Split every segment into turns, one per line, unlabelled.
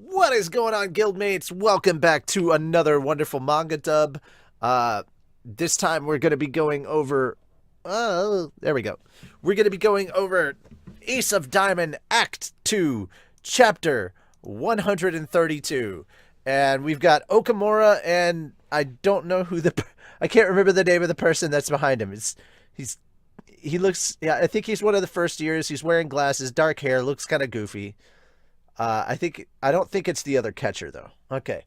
What is going on, guildmates? Welcome back to another wonderful manga dub. This time we're going to be going over... Oh, there we go. We're going to be going over Ace of Diamond Act 2, Chapter 132. And we've got Okamura, and I don't know who I can't remember the name of the person that's behind him. He looks... Yeah, I think he's one of the first years. He's wearing glasses, dark hair, looks kind of goofy. I don't think it's the other catcher though. Okay.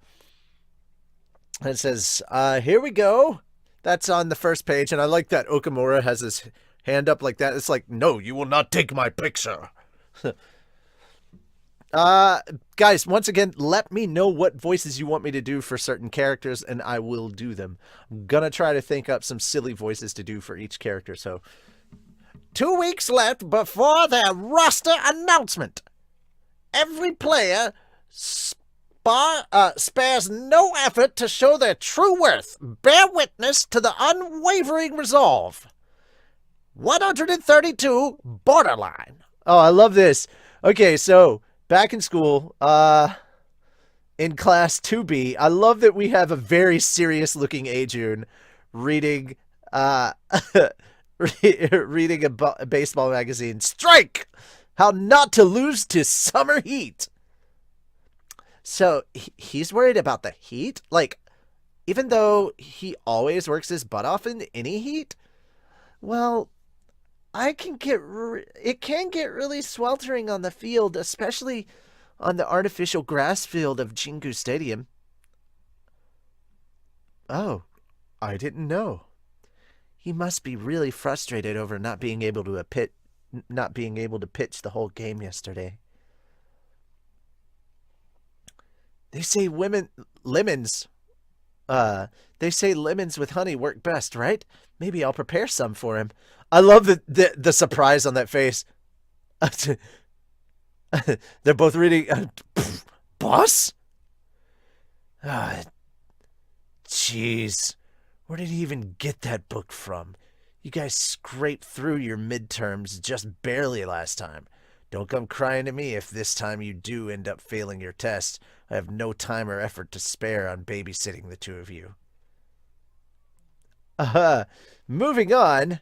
And it says, here we go. That's on the first page, and I like that Okamura has his hand up like that. It's like, no, you will not take my picture. Guys, once again, let me know what voices you want me to do for certain characters, and I will do them. I'm gonna try to think up some silly voices to do for each character, so 2 weeks left before their roster announcement. Every player spares no effort to show their true worth. Bear witness to the unwavering resolve. 132 Borderline. Oh, I love this. Okay, so back in school, in class 2B, I love that we have a very serious looking Ajun reading reading a baseball magazine. Strike! How not to lose to summer heat. So he's worried about the heat? Like, even though he always works his butt off in any heat? Well, it can get really sweltering on the field, especially on the artificial grass field of Jingu Stadium. Oh, I didn't know. He must be really frustrated over not being able to pitch the whole game yesterday. They say lemons with honey work best, right? Maybe I'll prepare some for him. I love the surprise on that face. They're both reading. Boss? Jeez. Where did he even get that book from? You guys scraped through your midterms just barely last time. Don't come crying to me if this time you do end up failing your test. I have no time or effort to spare on babysitting the two of you. Moving on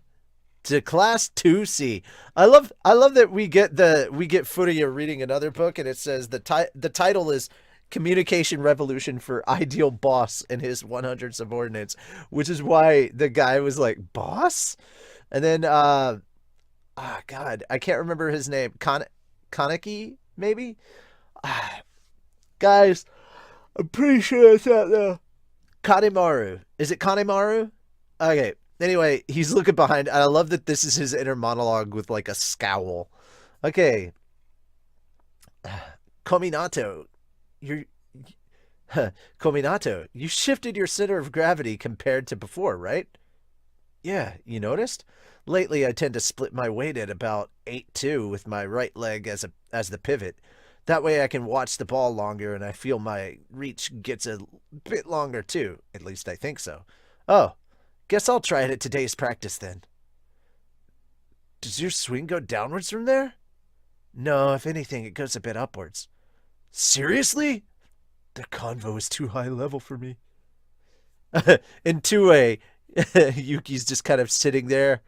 to class 2C. I love that we get Furuya reading another book, and it says the title is Communication Revolution for Ideal Boss and His 100 Subordinates, which is why the guy was like, boss? And then, God, I can't remember his name. Kaneki, maybe? Guys, I'm pretty sure it's out there. Kanemaru. Is it Kanemaru? Okay. Anyway, he's looking behind. I love that this is his inner monologue with like a scowl. Okay. Kominato. Kominato, you shifted your center of gravity compared to before, right? Yeah, you noticed? Lately, I tend to split my weight at about 8-2 with my right leg as the pivot. That way I can watch the ball longer and I feel my reach gets a bit longer too. At least I think so. Oh, guess I'll try it at today's practice then. Does your swing go downwards from there? No, if anything, it goes a bit upwards. Seriously? The convo is too high level for me. In 2A, Yuki's just kind of sitting there,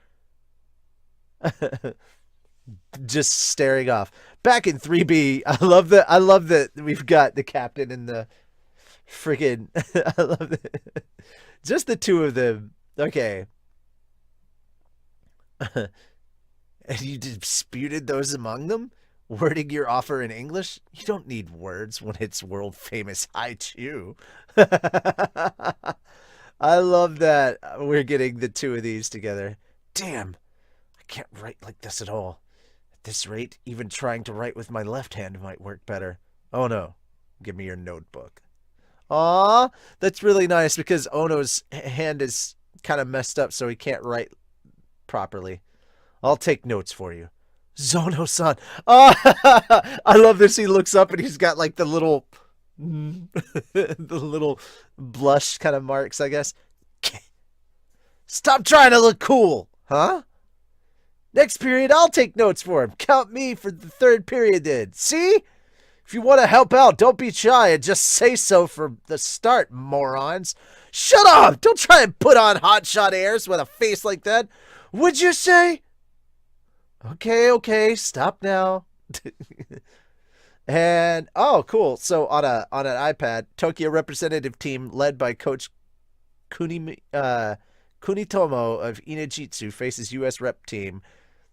just staring off. Back in 3B, I love that we've got the captain and the friggin' I love it. Just the two of them. Okay. And you disputed those among them? Wording your offer in English? You don't need words when it's world famous Haichu. I love that we're getting the two of these together. Damn, I can't write like this at all. At this rate, even trying to write with my left hand might work better. Oh no, give me your notebook. Aw, that's really nice because Ono's hand is kind of messed up so he can't write properly. I'll take notes for you. Zono-san. Oh, I love this. He looks up and he's got like the little blush kind of marks, I guess. Stop trying to look cool, huh? Next period, I'll take notes for him. Count me for the third period then. See? If you want to help out, don't be shy and just say so for the start, morons. Shut up! Don't try and put on hotshot airs with a face like that. Would you say? Okay, stop now. And oh, cool. So on an iPad, Tokyo representative team led by Coach Kunitomo of Inajitsu faces U.S. rep team.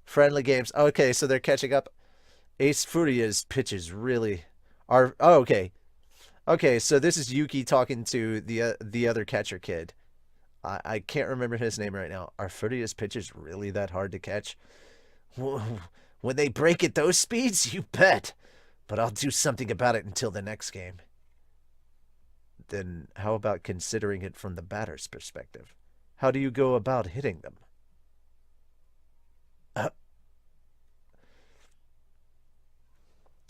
Friendly games. Okay, so they're catching up. Ace Furia's pitches really are. Oh, okay. Okay, so this is Yuki talking to the other catcher kid. I can't remember his name right now. Are Furia's pitches really that hard to catch? When they break at those speeds, you bet. But I'll do something about it until the next game. Then how about considering it from the batter's perspective? How do you go about hitting them?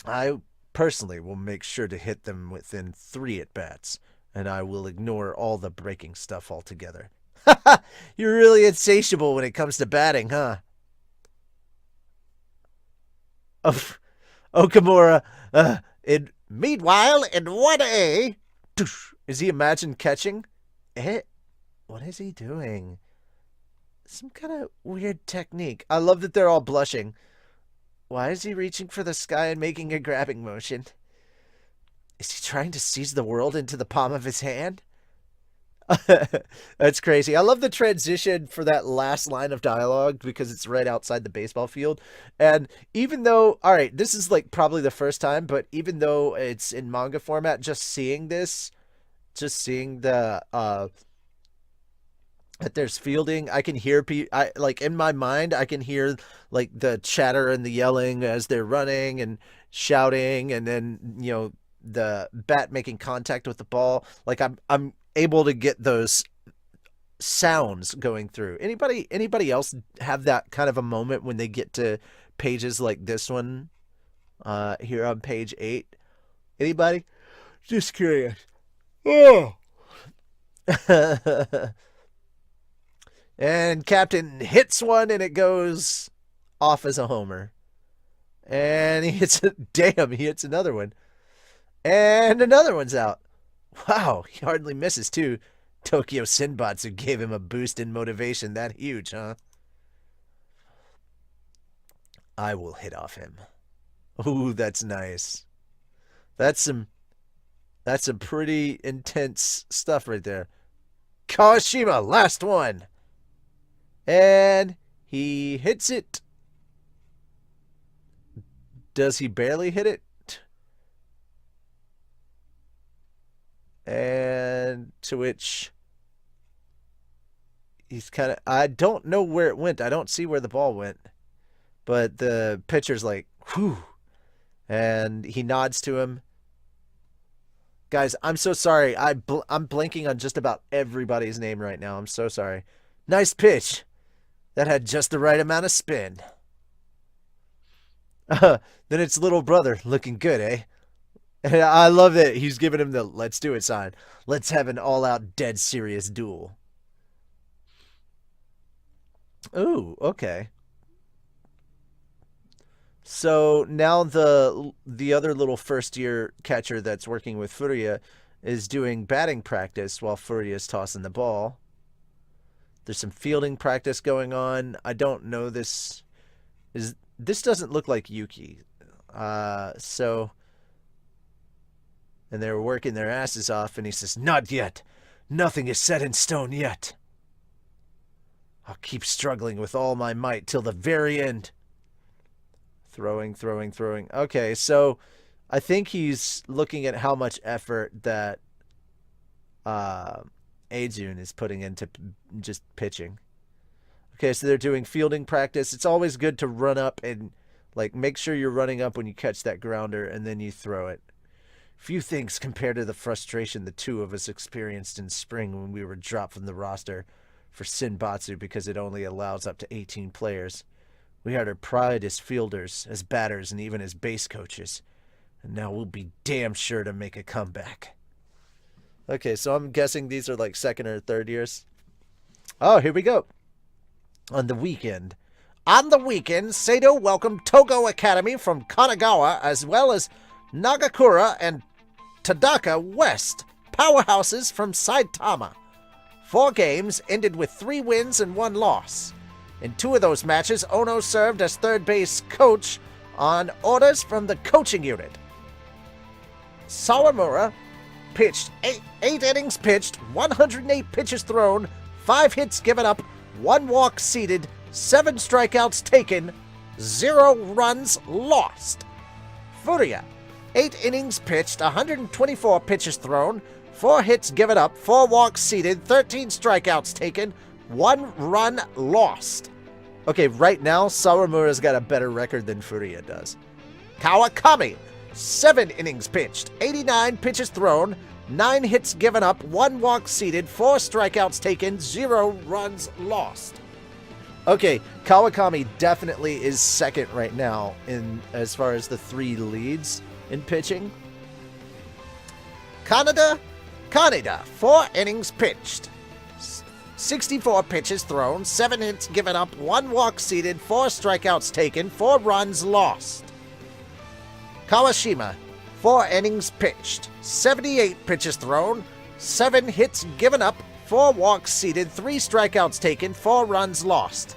I personally will make sure to hit them within 3 at-bats, and I will ignore all the breaking stuff altogether. You're really insatiable when it comes to batting, huh? Okamura, meanwhile, in 1A, is he imagine catching? What is he doing? Some kind of weird technique. I love that they're all blushing. Why is he reaching for the sky and making a grabbing motion? Is he trying to seize the world into the palm of his hand? That's crazy. I love the transition for that last line of dialogue because it's right outside the baseball field. And even though, all right, this is like probably the first time, but even though it's in manga format, just seeing this, just seeing the that there's fielding, I can hear I like in my mind I can hear like the chatter and the yelling as they're running and shouting, and then the bat making contact with the ball. Like I'm able to get those sounds going through. Anybody else have that kind of a moment when they get to pages like this one here on page 8? Anybody? Just curious. Oh. And Captain hits one and it goes off as a homer. And he hits he hits another one. And another one's out. Wow, he hardly misses too. Tokyo Senbatsu gave him a boost in motivation that huge, huh? I will hit off him. Ooh, that's nice. That's some pretty intense stuff right there. Kawashima, last one. And he hits it. Does he barely hit it? And to which he's kind of, I don't know where it went. I don't see where the ball went. But the pitcher's like, whew. And he nods to him. Guys, I'm so sorry. I'm blanking on just about everybody's name right now. I'm so sorry. Nice pitch. That had just the right amount of spin. Then it's little brother looking good, eh? And I love that he's giving him the let's do it sign. Let's have an all-out dead serious duel. Ooh, okay. So now the other little first-year catcher that's working with Furia is doing batting practice while Furia's tossing the ball. There's some fielding practice going on. I don't know this doesn't look like Yuki. So and they're working their asses off, and he says, "Not yet. Nothing is set in stone yet. I'll keep struggling with all my might till the very end." Throwing. Okay, so I think he's looking at how much effort that Ajun is putting into just pitching. Okay, so they're doing fielding practice. It's always good to run up and like make sure you're running up when you catch that grounder and then you throw it. Few things compared to the frustration the two of us experienced in spring when we were dropped from the roster for Senbatsu because it only allows up to 18 players. We had our pride as fielders, as batters, and even as base coaches. And now we'll be damn sure to make a comeback. Okay, so I'm guessing these are like second or third years. Oh, here we go. On the weekend, Sato welcomed Togo Academy from Kanagawa as well as Nagakura and Tadaka West, powerhouses from Saitama. 4 games ended with 3 wins and 1 loss. In 2 of those matches, Ono served as third base coach on orders from the coaching unit. Sawamura pitched 8 innings pitched, 108 pitches thrown, 5 hits given up, 1 walk ceded, 7 strikeouts taken, 0 runs lost. Furuya, 8 innings pitched, 124 pitches thrown, 4 hits given up, 4 walks ceded, 13 strikeouts taken, 1 run lost. Okay, right now, Sawamura's got a better record than Furuya does. Kawakami, 7 innings pitched, 89 pitches thrown, 9 hits given up, 1 walk ceded, 4 strikeouts taken, 0 runs lost. Okay, Kawakami definitely is second right now in as far as the 3 leads in pitching. Kaneda, 4 innings pitched, 64 pitches thrown, 7 hits given up, 1 walk ceded, 4 strikeouts taken, 4 runs lost. Kawashima, 4 innings pitched, 78 pitches thrown, 7 hits given up, 4 walks ceded, 3 strikeouts taken, 4 runs lost.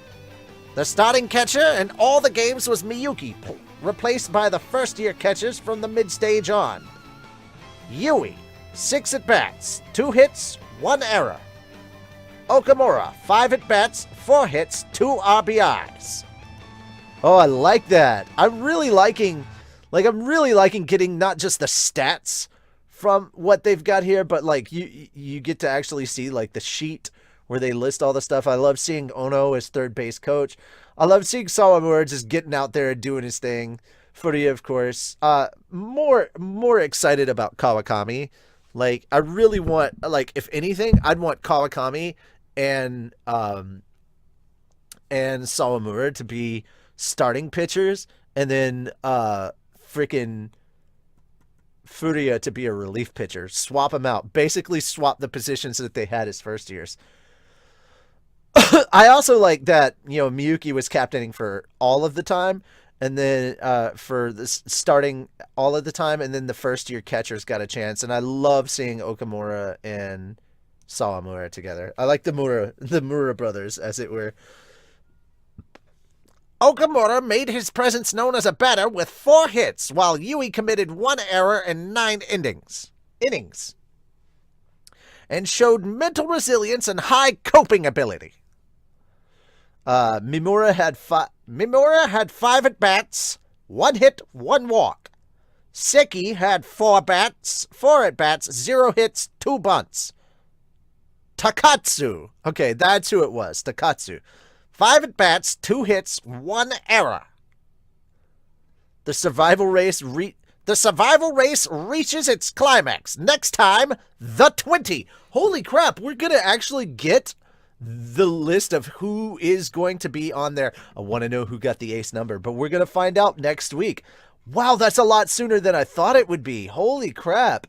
The starting catcher in all the games was Miyuki, replaced by the first-year catchers from the mid-stage on. Yui, 6 at-bats, 2 hits, 1 error. Okamura, 5 at-bats, 4 hits, 2 RBIs. Oh, I like that. I'm really liking getting not just the stats from what they've got here, but like you get to actually see like the sheet where they list all the stuff. I love seeing Ono as third base coach. I love seeing Sawamura just getting out there and doing his thing. Furuya, of course. More excited about Kawakami. Like, I really want, like, if anything, I'd want Kawakami and Sawamura to be starting pitchers, and then freaking Furuya to be a relief pitcher. Swap them out. Basically swap the positions that they had as first years. I also like that, Miyuki was captaining for all of the time, and then for this starting all of the time, and then the first year catchers got a chance. And I love seeing Okamura and Sawamura together. I like the Mura brothers, as it were. Okamura made his presence known as a batter with 4 hits, while Yui committed 1 error in 9 innings, and showed mental resilience and high coping ability. Mimura had 5 at-bats, 1 hit, 1 walk. Seki had 4 at-bats, 0 hits, 2 bunts. Takatsu, okay, that's who it was, Takatsu. 5 at-bats, 2 hits, 1 error. The survival race reaches its climax. Next time, the 20. Holy crap, we're going to actually get the list of who is going to be on there. I want to know who got the ace number, but we're going to find out next week. Wow, that's a lot sooner than I thought it would be. Holy crap.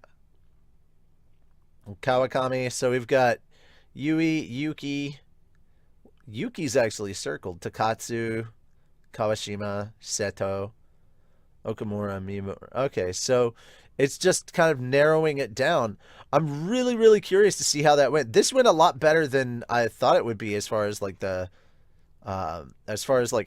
Kawakami, so we've got Yui, Yuki. Yuki's actually circled. Takatsu, Kawashima, Seto, Okamura, Mimura. Okay, so it's just kind of narrowing it down. I'm really, really curious to see how that went. This went a lot better than I thought it would be as far as like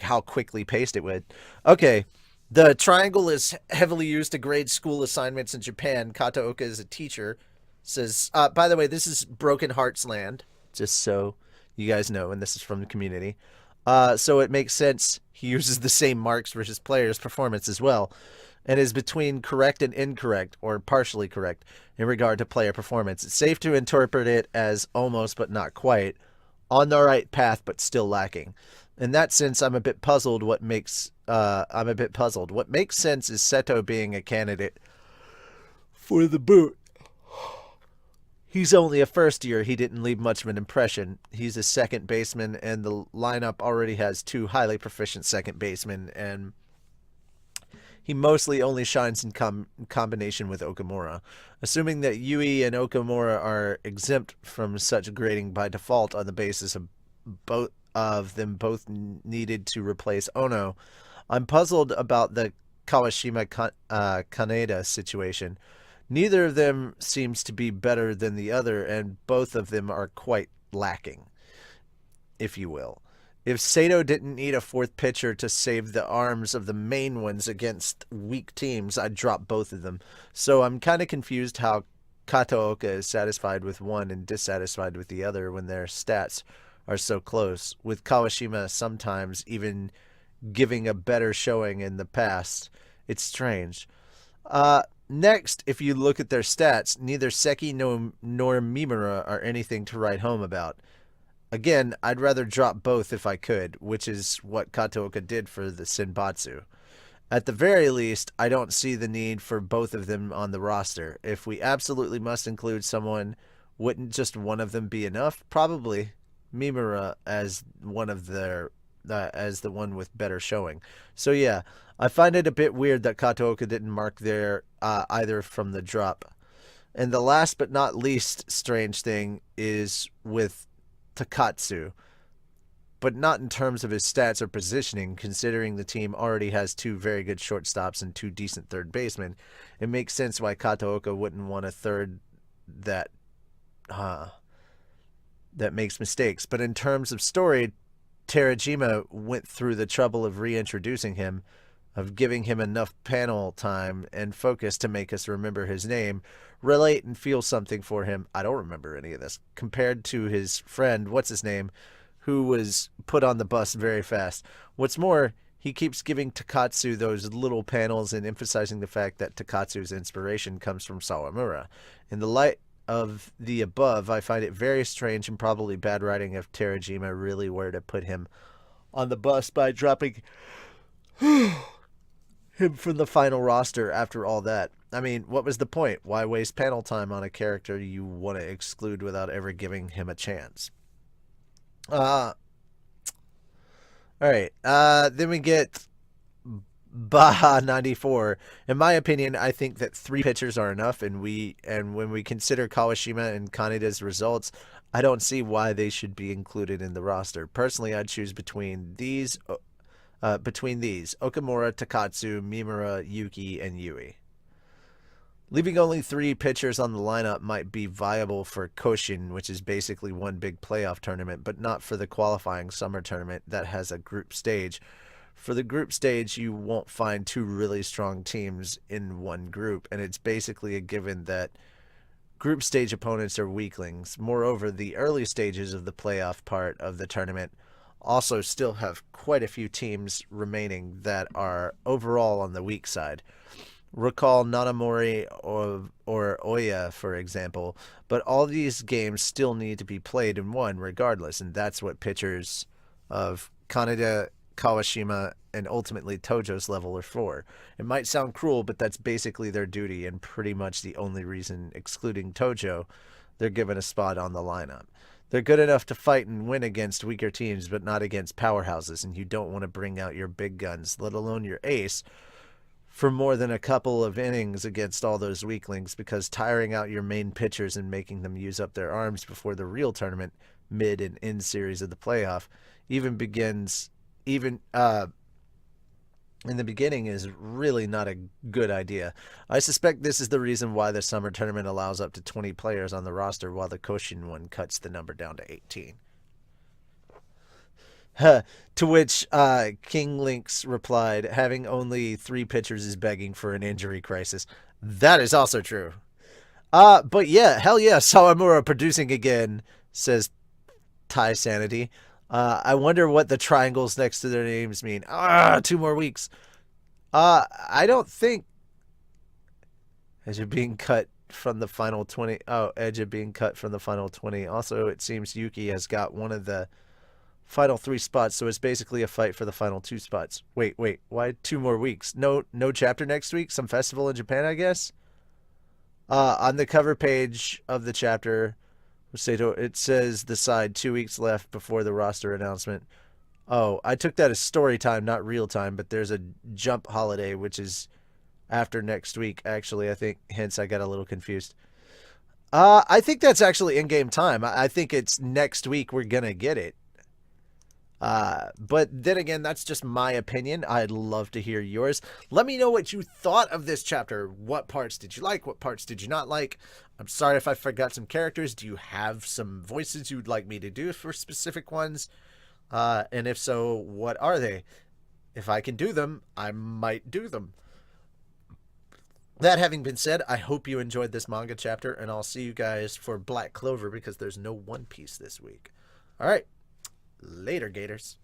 how quickly paced it went. Okay, the triangle is heavily used to grade school assignments in Japan. Kataoka is a teacher. Says, by the way, this is Broken Hearts Land, just so you guys know, and this is from the community. So it makes sense he uses the same marks for his players' performance as well, and is between correct and incorrect, or partially correct, in regard to player performance. It's safe to interpret it as almost but not quite, on the right path but still lacking. In that sense, I'm a bit puzzled. What makes sense is Seto being a candidate for the boot. He's only a first year. He didn't leave much of an impression. He's a second baseman, and the lineup already has 2 highly proficient second basemen, and he mostly only shines in combination with Okamura. Assuming that Yui and Okamura are exempt from such grading by default on the basis of both of them both needed to replace Ono, I'm puzzled about the Kawashima Kaneda situation. Neither of them seems to be better than the other, and both of them are quite lacking, if you will. If Sato didn't need a fourth pitcher to save the arms of the main ones against weak teams, I'd drop both of them. So I'm kind of confused how Kataoka is satisfied with one and dissatisfied with the other when their stats are so close, with Kawashima sometimes even giving a better showing in the past. It's strange. Next, if you look at their stats, neither Seki nor Mimura are anything to write home about. Again, I'd rather drop both if I could, which is what Kataoka did for the Senbatsu. At the very least, I don't see the need for both of them on the roster. If we absolutely must include someone, wouldn't just one of them be enough? Probably. Mimura as one of their as the one with better showing. So yeah, I find it a bit weird that Kataoka didn't mark there either from the drop. And the last but not least strange thing is with Takatsu, but not in terms of his stats or positioning, considering the team already has two very good shortstops and two decent third basemen. It makes sense why Kataoka wouldn't want a third that makes mistakes. But in terms of story, Terajima went through the trouble of reintroducing him, of giving him enough panel time and focus to make us remember his name, relate and feel something for him. I don't remember any of this. Compared to his friend, what's his name, who was put on the bus very fast. What's more, he keeps giving Takatsu those little panels and emphasizing the fact that Takatsu's inspiration comes from Sawamura. In the light of the above, I find it very strange and probably bad writing if Terajima really were to put him on the bus by dropping him from the final roster after all that. I mean, what was the point? Why waste panel time on a character you want to exclude without ever giving him a chance? All right. Then we get Baha 94. In my opinion, I think that three pitchers are enough, and when we consider Kawashima and Kaneda's results, I don't see why they should be included in the roster. Personally, I'd choose between these Okamura, Takatsu, Mimura, Yuki, and Yui. Leaving only three pitchers on the lineup might be viable for Koshin, which is basically one big playoff tournament, but not for the qualifying summer tournament that has a group stage. For the group stage, you won't find two really strong teams in one group, and it's basically a given that group stage opponents are weaklings. Moreover, the early stages of the playoff part of the tournament also still have quite a few teams remaining that are overall on the weak side. Recall Nanamori or Oya, for example, but all these games still need to be played and won regardless, and that's what pitchers of Kaneda, Kawashima, and ultimately Tojo's level are for. It might sound cruel, but that's basically their duty and pretty much the only reason, excluding Tojo, they're given a spot on the lineup. They're good enough to fight and win against weaker teams, but not against powerhouses, and you don't want to bring out your big guns, let alone your ace, for more than a couple of innings against all those weaklings, because tiring out your main pitchers and making them use up their arms before the real tournament, mid and end series of the playoff, even in the beginning is really not a good idea. I suspect this is the reason why the summer tournament allows up to 20 players on the roster while the Koshin one cuts the number down to 18. To which King Lynx replied, having only three pitchers is begging for an injury crisis. That is also true. But yeah, hell yeah, Sawamura producing again, says Thai Sanity. I wonder what the triangles next to their names mean. 2 more weeks. I don't think Edge being cut from the final 20. Oh, Edge being cut from the final 20. Also, it seems Yuki has got one of the final 3 spots, so it's basically a fight for the final 2 spots. Wait, why 2 more weeks? No chapter next week? Some festival in Japan, I guess? On the cover page of the chapter, it says the side 2 weeks left before the roster announcement. Oh, I took that as story time, not real time, but there's a jump holiday, which is after next week, actually, I think. Hence, I got a little confused. I think that's actually in-game time. I think it's next week we're going to get it. But then again, that's just my opinion. I'd love to hear yours. Let me know what you thought of this chapter. What parts did you like? What parts did you not like? I'm sorry if I forgot some characters. Do you have some voices you'd like me to do for specific ones? And if so, what are they? If I can do them, I might do them. That having been said, I hope you enjoyed this manga chapter, and I'll see you guys for Black Clover because there's no One Piece this week. All right. Later, Gators.